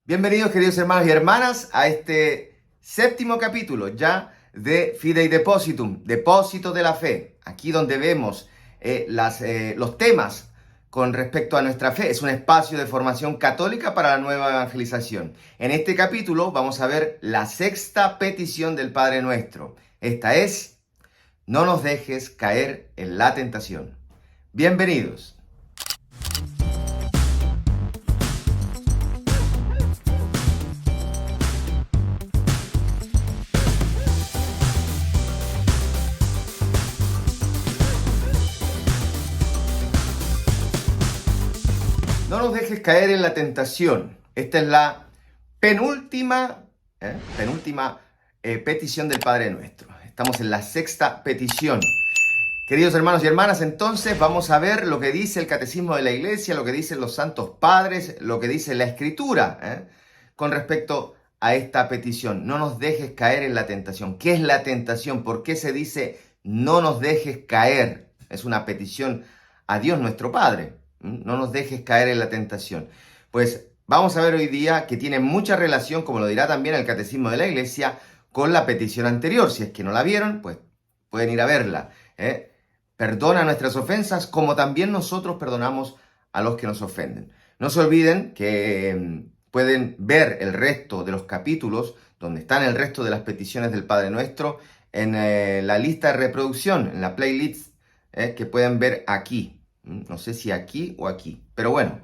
Bienvenidos, queridos hermanos y hermanas, a este séptimo capítulo ya de Fidei Depositum, Depósito de la Fe. Aquí donde vemos los temas con respecto a nuestra fe. Es un espacio de formación católica para la nueva evangelización. En este capítulo vamos a ver la sexta petición del Padre Nuestro. Esta es: no nos dejes caer en la tentación. Bienvenidos. No nos dejes caer en la tentación. Esta es la penúltima petición del Padre Nuestro. Estamos en la sexta petición. Queridos hermanos y hermanas, entonces vamos a ver lo que dice el Catecismo de la Iglesia, lo que dicen los Santos Padres, lo que dice la Escritura, con respecto a esta petición. No nos dejes caer en la tentación. ¿Qué es la tentación? ¿Por qué se dice no nos dejes caer? Es una petición a Dios nuestro Padre. No nos dejes caer en la tentación. Pues vamos a ver hoy día que tiene mucha relación, como lo dirá también el Catecismo de la Iglesia, con la petición anterior. Si es que no la vieron, pues pueden ir a verla. Perdona nuestras ofensas como también nosotros perdonamos a los que nos ofenden. No se olviden que pueden ver el resto de los capítulos, donde están el resto de las peticiones del Padre Nuestro, en la lista de reproducción, en la playlist que pueden ver aquí. No sé si aquí o aquí, pero bueno.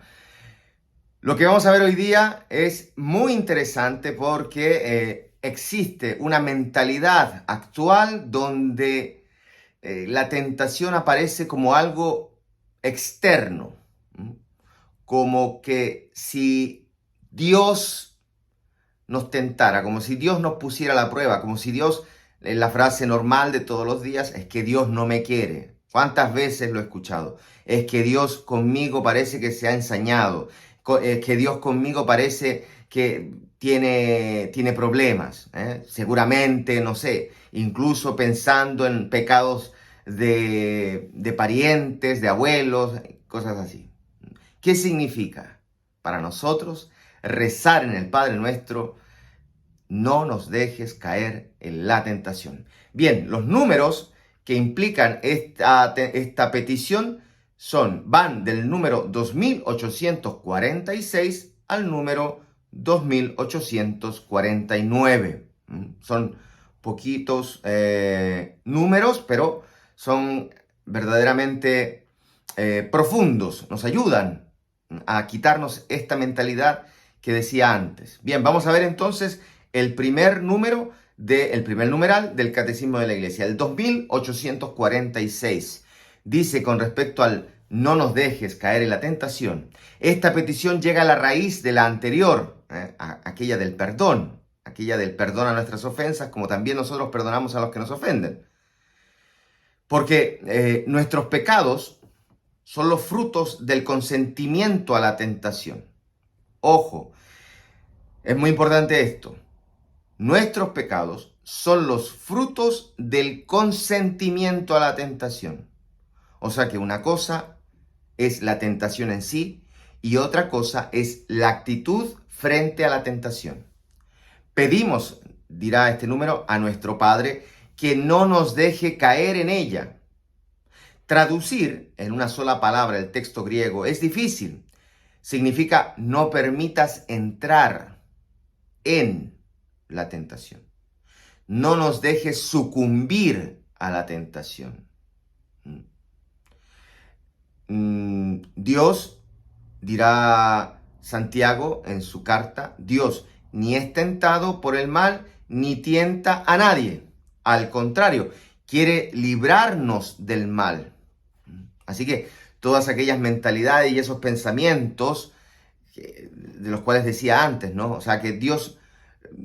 Lo que vamos a ver hoy día es muy interesante porque existe una mentalidad actual donde la tentación aparece como algo externo, como que si Dios nos tentara, como si Dios nos pusiera a la prueba, como si Dios, la frase normal de todos los días es que Dios no me quiere. ¿Cuántas veces lo he escuchado? Es que Dios conmigo parece que se ha ensañado, que Dios conmigo parece que tiene problemas, seguramente, no sé, incluso pensando en pecados de parientes, de abuelos, cosas así. ¿Qué significa para nosotros rezar en el Padre Nuestro: no nos dejes caer en la tentación? Bien, los números que implican esta petición van del número 2846 al número 2849. Son poquitos números, pero son verdaderamente profundos. Nos ayudan a quitarnos esta mentalidad que decía antes. Bien, vamos a ver entonces el primer numeral del Catecismo de la Iglesia, el 2846. Dice con respecto al no nos dejes caer en la tentación: esta petición llega a la raíz de la anterior, aquella del perdón a nuestras ofensas, como también nosotros perdonamos a los que nos ofenden. Porque nuestros pecados son los frutos del consentimiento a la tentación. Ojo, es muy importante esto. Nuestros pecados son los frutos del consentimiento a la tentación. O sea que una cosa es la tentación en sí y otra cosa es la actitud frente a la tentación. Pedimos, dirá este número, a nuestro Padre que no nos deje caer en ella. Traducir en una sola palabra el texto griego es difícil. Significa: no permitas entrar en la tentación. No nos dejes sucumbir a la tentación. Dios, dirá Santiago en su carta, Dios ni es tentado por el mal, ni tienta a nadie. Al contrario, quiere librarnos del mal. Así que todas aquellas mentalidades y esos pensamientos de los cuales decía antes, ¿no? O sea, que Dios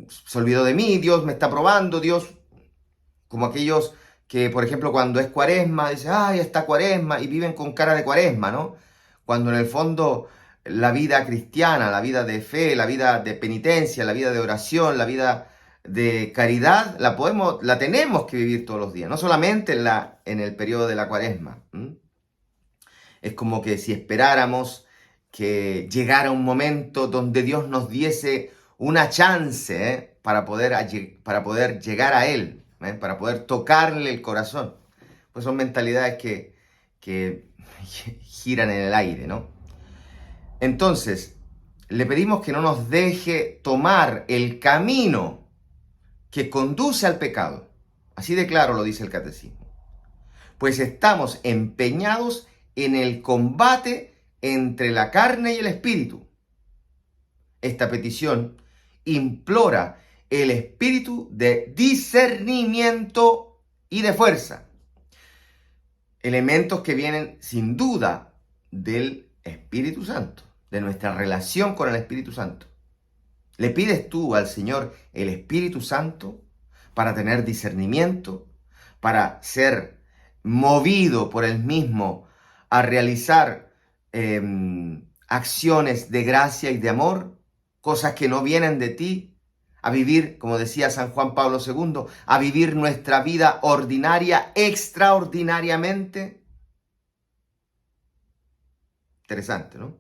se olvidó de mí, Dios me está probando, Dios, como aquellos que, por ejemplo, cuando es Cuaresma, dicen, ya está Cuaresma, y viven con cara de Cuaresma, ¿no? Cuando en el fondo la vida cristiana, la vida de fe, la vida de penitencia, la vida de oración, la vida de caridad, la tenemos que vivir todos los días, no solamente en el periodo de la Cuaresma. Es como que si esperáramos que llegara un momento donde Dios nos diese una chance para poder llegar a Él, para poder tocarle el corazón. Pues son mentalidades que giran en el aire, ¿no? Entonces, le pedimos que no nos deje tomar el camino que conduce al pecado. Así de claro lo dice el catecismo. Pues estamos empeñados en el combate entre la carne y el espíritu. Esta petición implora el espíritu de discernimiento y de fuerza. Elementos que vienen sin duda del Espíritu Santo, de nuestra relación con el Espíritu Santo. ¿Le pides tú al Señor el Espíritu Santo para tener discernimiento, para ser movido por Él mismo a realizar acciones de gracia y de amor, cosas que no vienen de ti, a vivir, como decía San Juan Pablo II, a vivir nuestra vida ordinaria extraordinariamente? Interesante, ¿no?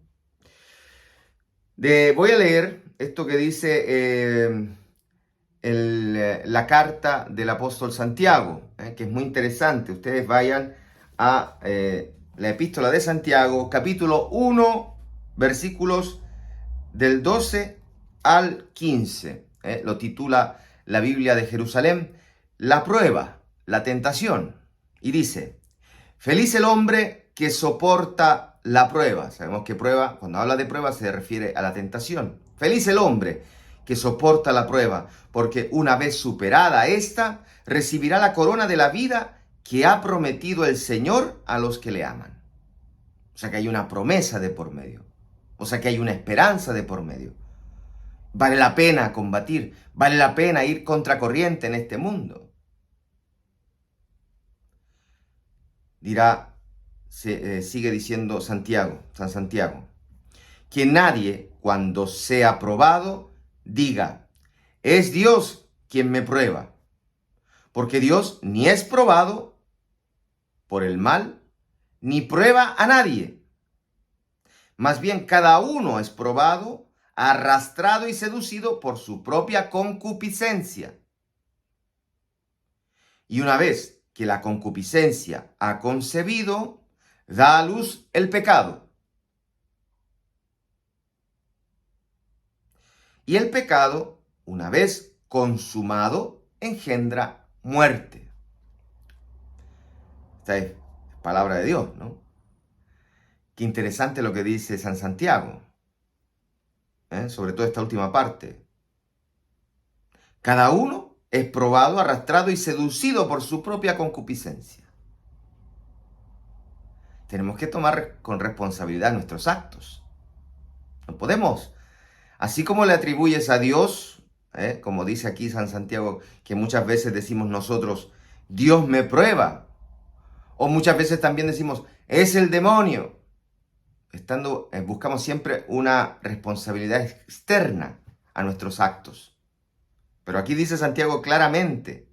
Voy a leer esto que dice la carta del apóstol Santiago, que es muy interesante. Ustedes vayan a la epístola de Santiago, capítulo 1, versículos del 12 al 15. Lo titula la Biblia de Jerusalén, la prueba, la tentación. Y dice, feliz el hombre que soporta la prueba. Sabemos que prueba, cuando habla de prueba, se refiere a la tentación. Feliz el hombre que soporta la prueba, porque una vez superada esta, recibirá la corona de la vida que ha prometido el Señor a los que le aman. O sea que hay una promesa de por medio. O sea que hay una esperanza de por medio. Vale la pena combatir, vale la pena ir contracorriente en este mundo. Dirá, sigue diciendo San Santiago, que nadie, cuando sea probado, diga, es Dios quien me prueba, porque Dios ni es probado por el mal, ni prueba a nadie. Más bien, cada uno es probado, arrastrado y seducido por su propia concupiscencia. Y una vez que la concupiscencia ha concebido, da a luz el pecado. Y el pecado, una vez consumado, engendra muerte. Esta es palabra de Dios, ¿no? Qué interesante lo que dice San Santiago, sobre todo esta última parte. Cada uno es probado, arrastrado y seducido por su propia concupiscencia. Tenemos que tomar con responsabilidad nuestros actos. No podemos, así como le atribuyes a Dios, como dice aquí San Santiago, que muchas veces decimos nosotros, Dios me prueba. O muchas veces también decimos, es el demonio. Buscamos siempre una responsabilidad externa a nuestros actos. Pero aquí dice Santiago claramente,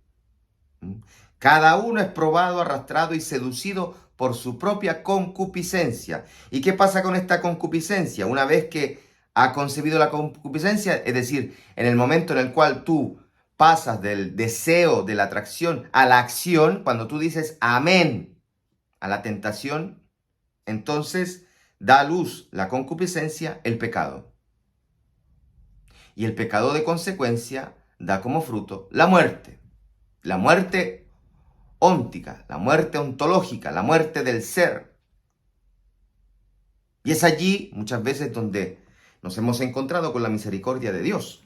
cada uno es probado, arrastrado y seducido por su propia concupiscencia. ¿Y qué pasa con esta concupiscencia? Una vez que ha concebido la concupiscencia, es decir, en el momento en el cual tú pasas del deseo, de la atracción a la acción, cuando tú dices amén a la tentación, entonces da a luz la concupiscencia, el pecado. Y el pecado de consecuencia da como fruto la muerte. La muerte óntica, la muerte ontológica, la muerte del ser. Y es allí muchas veces donde nos hemos encontrado con la misericordia de Dios.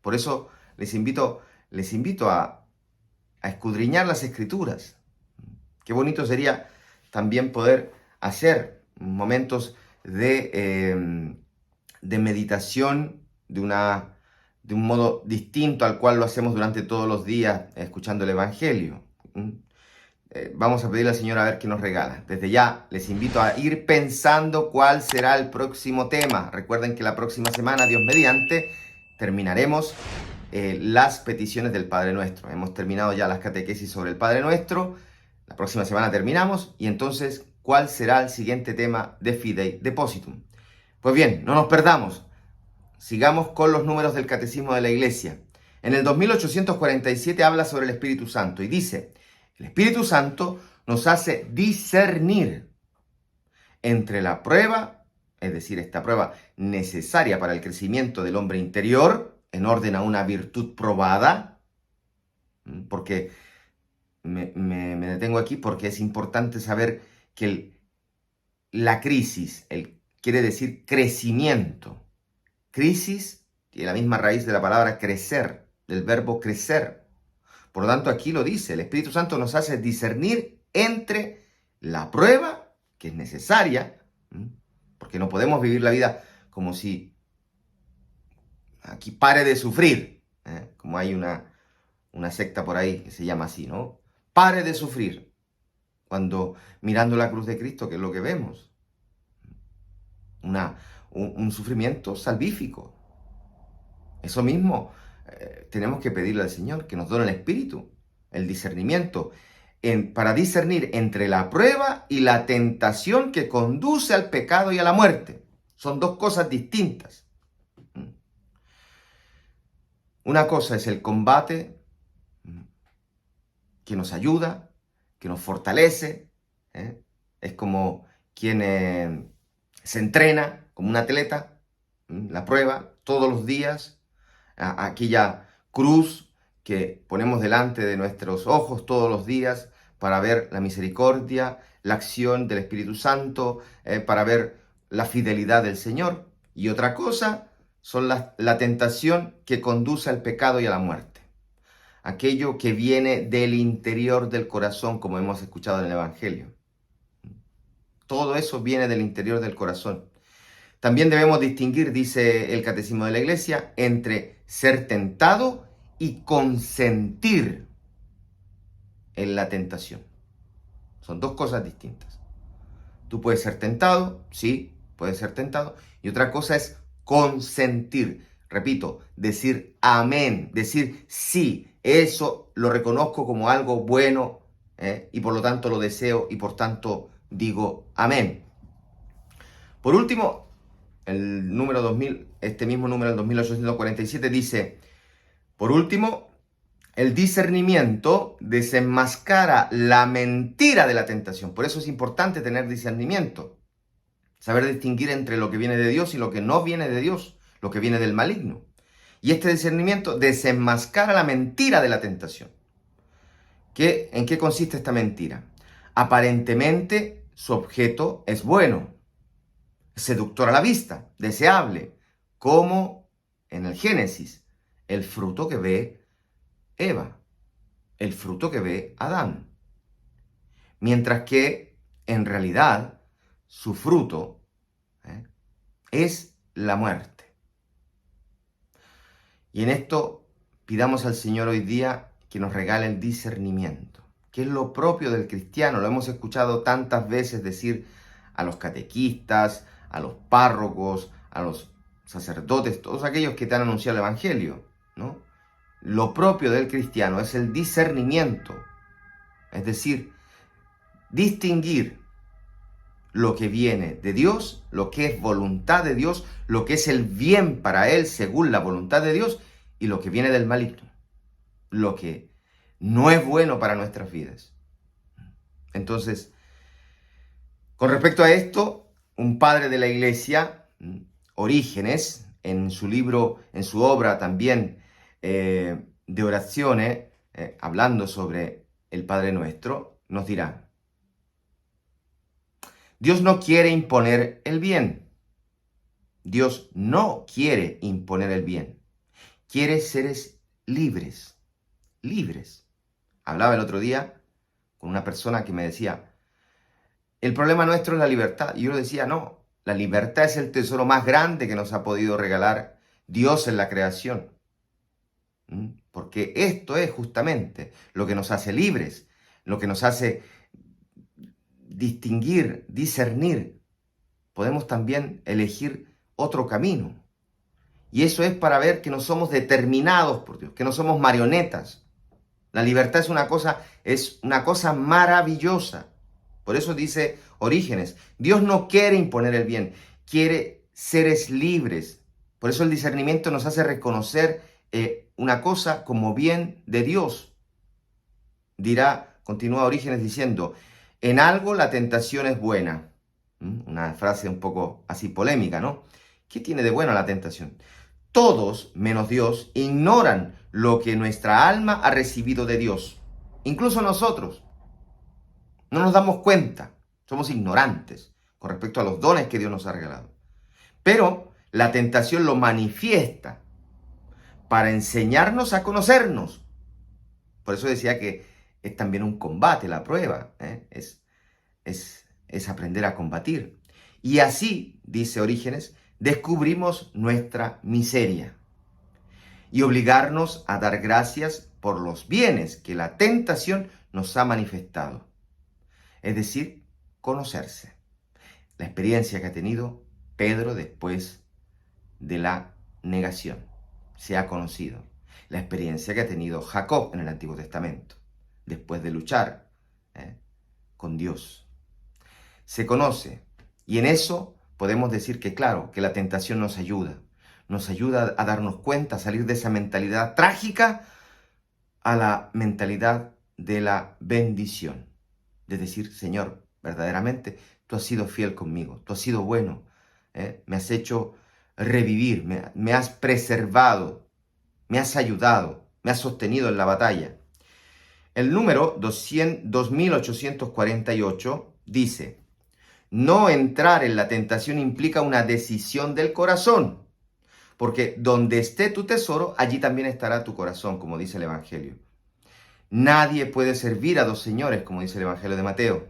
Por eso les invito a escudriñar las Escrituras. Qué bonito sería también poder hacer momentos de meditación de un modo distinto al cual lo hacemos durante todos los días escuchando el Evangelio. Vamos a pedirle al Señor a ver qué nos regala. Desde ya les invito a ir pensando cuál será el próximo tema. Recuerden que la próxima semana, Dios mediante, terminaremos las peticiones del Padre Nuestro. Hemos terminado ya las catequesis sobre el Padre Nuestro. La próxima semana terminamos y entonces cuál será el siguiente tema de Fidei Depositum. Pues bien, no nos perdamos. Sigamos con los números del Catecismo de la Iglesia. En el 2847 habla sobre el Espíritu Santo y dice: el Espíritu Santo nos hace discernir entre la prueba, es decir, esta prueba necesaria para el crecimiento del hombre interior, en orden a una virtud probada, porque me detengo aquí porque es importante saber que la crisis quiere decir crecimiento. Crisis tiene la misma raíz de la palabra crecer, del verbo crecer. Por lo tanto, aquí lo dice, el Espíritu Santo nos hace discernir entre la prueba, que es necesaria, porque no podemos vivir la vida como si aquí pare de sufrir, como hay una secta por ahí que se llama así, ¿no? Pare de sufrir, cuando mirando la cruz de Cristo, ¿qué es lo que vemos? Un sufrimiento salvífico. Eso mismo tenemos que pedirle al Señor, que nos done el Espíritu, el discernimiento, para discernir entre la prueba y la tentación que conduce al pecado y a la muerte. Son dos cosas distintas. Una cosa es el combate que nos ayuda, que nos fortalece. Es como quien se entrena como un atleta, la prueba todos los días, aquella cruz que ponemos delante de nuestros ojos todos los días para ver la misericordia, la acción del Espíritu Santo, para ver la fidelidad del Señor. Y otra cosa son la tentación que conduce al pecado y a la muerte. Aquello que viene del interior del corazón, como hemos escuchado en el Evangelio. Todo eso viene del interior del corazón. También debemos distinguir, dice el Catecismo de la Iglesia, entre ser tentado y consentir en la tentación. Son dos cosas distintas. Tú puedes ser tentado, sí, puedes ser tentado, y otra cosa es consentir. Repito, decir amén, decir sí, eso lo reconozco como algo bueno, y por lo tanto lo deseo y por tanto digo amén. Por último, el número 2000, este mismo número, el 2847, dice: por último, el discernimiento desenmascara la mentira de la tentación. Por eso es importante tener discernimiento. Saber distinguir entre lo que viene de Dios y lo que no viene de Dios, lo que viene del maligno. Y este discernimiento desenmascara la mentira de la tentación. ¿En qué consiste esta mentira? Aparentemente, su objeto es bueno, seductor a la vista, deseable, como en el Génesis, el fruto que ve Eva, el fruto que ve Adán. Mientras que, en realidad, su fruto es la muerte. Y en esto pidamos al Señor hoy día que nos regale el discernimiento, que es lo propio del cristiano. Lo hemos escuchado tantas veces decir a los catequistas, a los párrocos, a los sacerdotes, todos aquellos que te han anunciado el Evangelio, ¿no? Lo propio del cristiano es el discernimiento, es decir, distinguir lo que viene de Dios, lo que es voluntad de Dios, lo que es el bien para él según la voluntad de Dios, y lo que viene del maligno, lo que no es bueno para nuestras vidas. Entonces, con respecto a esto, un padre de la Iglesia, Orígenes, en su libro, en su obra también de oraciones, hablando sobre el Padre Nuestro, nos dirá: Dios no quiere imponer el bien. Dios no quiere imponer el bien. Quiere seres libres. Libres. Hablaba el otro día con una persona que me decía: el problema nuestro es la libertad. Y yo le decía: no, la libertad es el tesoro más grande que nos ha podido regalar Dios en la creación. Porque esto es justamente lo que nos hace libres, lo que nos hace distinguir, discernir. Podemos también elegir otro camino. Y eso es para ver que no somos determinados por Dios, que no somos marionetas. La libertad es una cosa maravillosa. Por eso dice Orígenes, Dios no quiere imponer el bien, quiere seres libres. Por eso el discernimiento nos hace reconocer una cosa como bien de Dios. Continúa Orígenes diciendo, en algo la tentación es buena. Una frase un poco así polémica, ¿no? ¿Qué tiene de bueno la tentación? Todos, menos Dios, ignoran lo que nuestra alma ha recibido de Dios. Incluso nosotros. No nos damos cuenta. Somos ignorantes con respecto a los dones que Dios nos ha regalado. Pero la tentación lo manifiesta para enseñarnos a conocernos. Por eso decía que es también un combate, la prueba. Es aprender a combatir. Y así, dice Orígenes, descubrimos nuestra miseria y obligarnos a dar gracias por los bienes que la tentación nos ha manifestado. Es decir, conocerse. La experiencia que ha tenido Pedro después de la negación. Se ha conocido. La experiencia que ha tenido Jacob en el Antiguo Testamento, después de luchar con Dios. Se conoce. Y en eso podemos decir que, claro, que la tentación nos ayuda. Nos ayuda a darnos cuenta, a salir de esa mentalidad trágica a la mentalidad de la bendición. De decir, Señor, verdaderamente, tú has sido fiel conmigo, tú has sido bueno, me has hecho revivir, me has preservado, me has ayudado, me has sostenido en la batalla. El número 2848 dice, no entrar en la tentación implica una decisión del corazón, porque donde esté tu tesoro, allí también estará tu corazón, como dice el Evangelio. Nadie puede servir a dos señores, como dice el Evangelio de Mateo.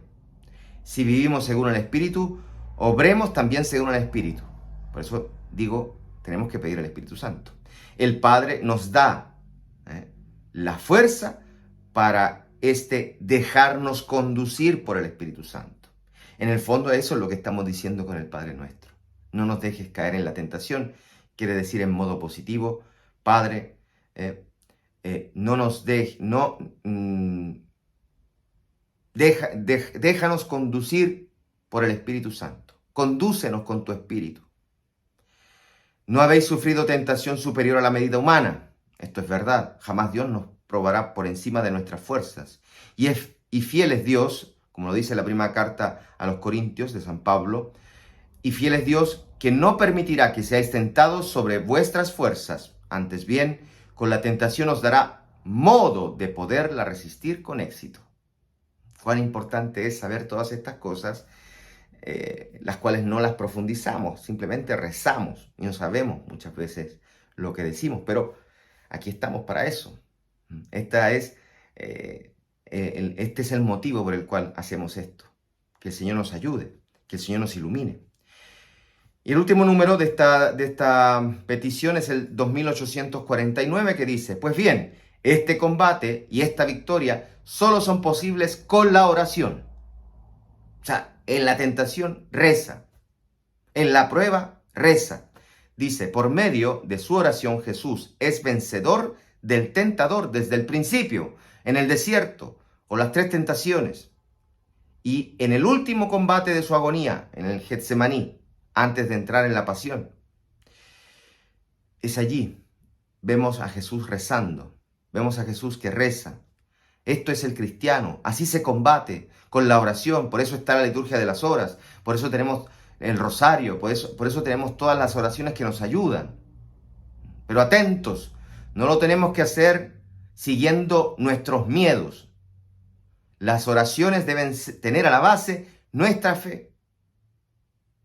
Si vivimos según el Espíritu, obremos también según el Espíritu. Por eso digo, tenemos que pedir al Espíritu Santo. El Padre nos da la fuerza para dejarnos conducir por el Espíritu Santo. En el fondo eso es lo que estamos diciendo con el Padre Nuestro. No nos dejes caer en la tentación. Quiere decir en modo positivo, Padre, déjanos conducir por el Espíritu Santo. Condúcenos con tu Espíritu. No habéis sufrido tentación superior a la medida humana. Esto es verdad. Jamás Dios nos probará por encima de nuestras fuerzas. Y fiel es Dios, como lo dice la primera carta a los Corintios de San Pablo, y fiel es Dios que no permitirá que seáis tentados sobre vuestras fuerzas. Antes bien, con la tentación os dará modo de poderla resistir con éxito. Cuán importante es saber todas estas cosas, las cuales no las profundizamos, simplemente rezamos y no sabemos muchas veces lo que decimos, pero aquí estamos para eso. Este es el motivo por el cual hacemos esto, que el Señor nos ayude, que el Señor nos ilumine. Y el último número de esta petición es el 2849, que dice, pues bien, este combate y esta victoria solo son posibles con la oración. O sea, en la tentación, reza. En la prueba, reza. Dice, por medio de su oración Jesús es vencedor del tentador desde el principio, en el desierto, con las 3 tentaciones. Y en el último combate de su agonía, en el Getsemaní, antes de entrar en la pasión. Es allí, vemos a Jesús rezando, vemos a Jesús que reza. Esto es el cristiano, así se combate, con la oración. Por eso está la liturgia de las horas, por eso tenemos el rosario, por eso tenemos todas las oraciones que nos ayudan. Pero atentos, no lo tenemos que hacer siguiendo nuestros miedos. Las oraciones deben tener a la base nuestra fe.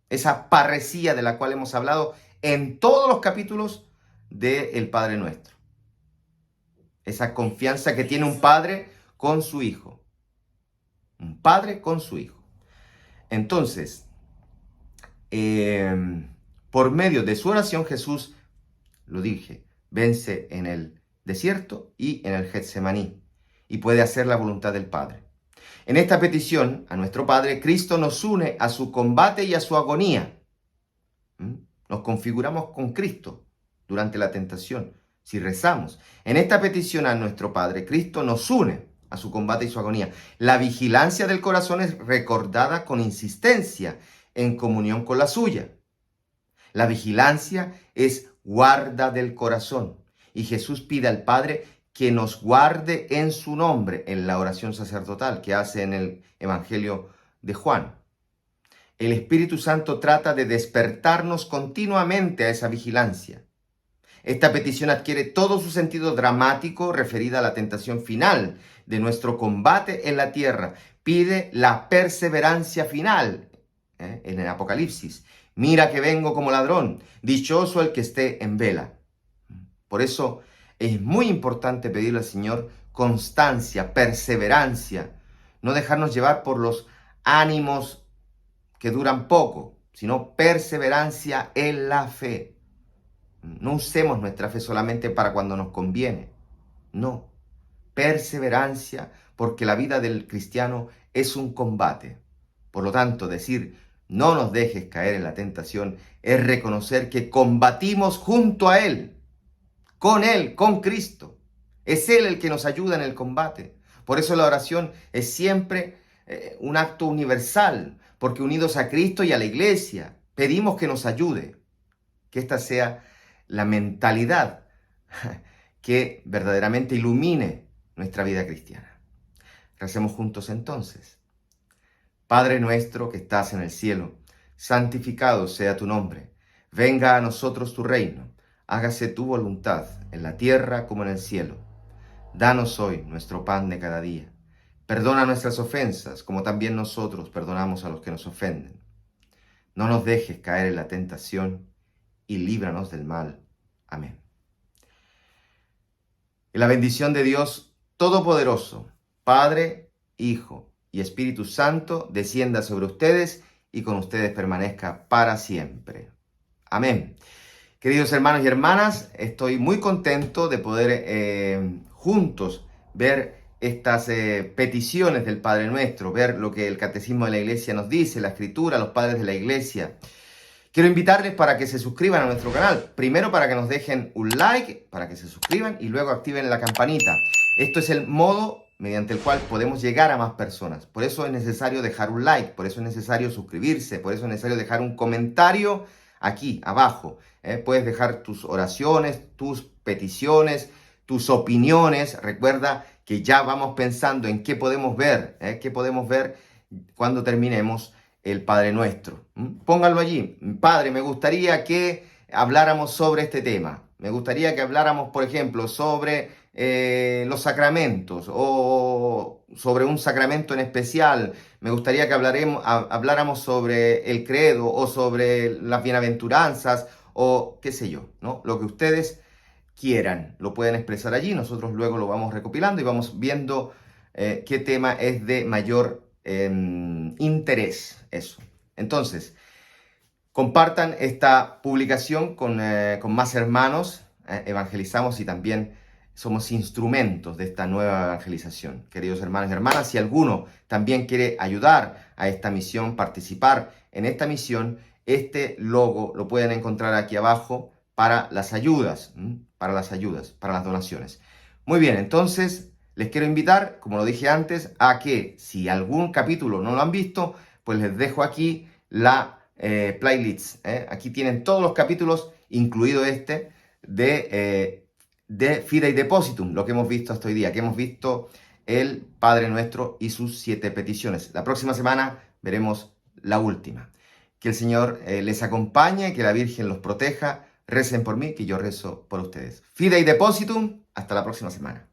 Esa parresía de la cual hemos hablado en todos los capítulos del Padre Nuestro. Esa confianza que tiene un padre con su hijo. Un padre con su hijo. Entonces, por medio de su oración, Jesús, lo dije, vence en el desierto y en el Getsemaní. Y puede hacer la voluntad del Padre. En esta petición a nuestro Padre, Cristo nos une a su combate y a su agonía. Nos configuramos con Cristo durante la tentación, si rezamos. En esta petición a nuestro Padre, Cristo nos une a su combate y su agonía. La vigilancia del corazón es recordada con insistencia en comunión con la suya. La vigilancia es guarda del corazón. Y Jesús pide al Padre que nos guarde en su nombre en la oración sacerdotal que hace en el Evangelio de Juan. El Espíritu Santo trata de despertarnos continuamente a esa vigilancia. Esta petición adquiere todo su sentido dramático referida a la tentación final de nuestro combate en la tierra. Pide la perseverancia final en el Apocalipsis. Mira que vengo como ladrón, dichoso el que esté en vela. Por eso es muy importante pedirle al Señor constancia, perseverancia, no dejarnos llevar por los ánimos que duran poco, sino perseverancia en la fe. No usemos nuestra fe solamente para cuando nos conviene. No, perseverancia, porque la vida del cristiano es un combate. Por lo tanto, decir, no nos dejes caer en la tentación, es reconocer que combatimos junto a Él, con Cristo. Es Él el que nos ayuda en el combate. Por eso la oración es siempre un acto universal, porque unidos a Cristo y a la iglesia, pedimos que nos ayude. Que esta sea la mentalidad que verdaderamente ilumine nuestra vida cristiana. Recemos juntos entonces. Padre nuestro que estás en el cielo, santificado sea tu nombre. Venga a nosotros tu reino. Hágase tu voluntad en la tierra como en el cielo. Danos hoy nuestro pan de cada día. Perdona nuestras ofensas, como también nosotros perdonamos a los que nos ofenden. No nos dejes caer en la tentación y líbranos del mal. Amén. Y la bendición de Dios Todopoderoso, Padre, Hijo y Espíritu Santo, descienda sobre ustedes y con ustedes permanezca para siempre. Amén. Queridos hermanos y hermanas, estoy muy contento de poder juntos ver estas peticiones del Padre Nuestro, ver lo que el Catecismo de la Iglesia nos dice, la Escritura, los padres de la Iglesia. Quiero invitarles para que se suscriban a nuestro canal. Primero para que nos dejen un like, para que se suscriban y luego activen la campanita. Esto es el modo mediante el cual podemos llegar a más personas. Por eso es necesario dejar un like, por eso es necesario suscribirse, por eso es necesario dejar un comentario aquí abajo. Puedes dejar tus oraciones, tus peticiones, tus opiniones. Recuerda que ya vamos pensando en qué podemos ver cuando terminemos el Padre Nuestro. Pónganlo allí. Padre, me gustaría que habláramos sobre este tema. Me gustaría que habláramos, por ejemplo, sobre los sacramentos o sobre un sacramento en especial. Me gustaría que habláramos sobre el credo o sobre las bienaventuranzas o qué sé yo, ¿no? Lo que ustedes quieran, lo pueden expresar allí. Nosotros luego lo vamos recopilando y vamos viendo qué tema es de mayor interés. Eso. Entonces, compartan esta publicación con más hermanos. Evangelizamos y también somos instrumentos de esta nueva evangelización. Queridos hermanos y hermanas, si alguno también quiere ayudar a esta misión, participar en esta misión, este logo lo pueden encontrar aquí abajo para las ayudas, para las donaciones. Muy bien, entonces les quiero invitar, como lo dije antes, a que si algún capítulo no lo han visto, pues les dejo aquí la playlist. Aquí tienen todos los capítulos, incluido este, de Fidei Depositum, lo que hemos visto hasta hoy día, que hemos visto el Padre Nuestro y sus 7 peticiones. La próxima semana veremos la última. Que el Señor les acompañe, que la Virgen los proteja. Recen por mí, que yo rezo por ustedes. Fidei Depositum, hasta la próxima semana.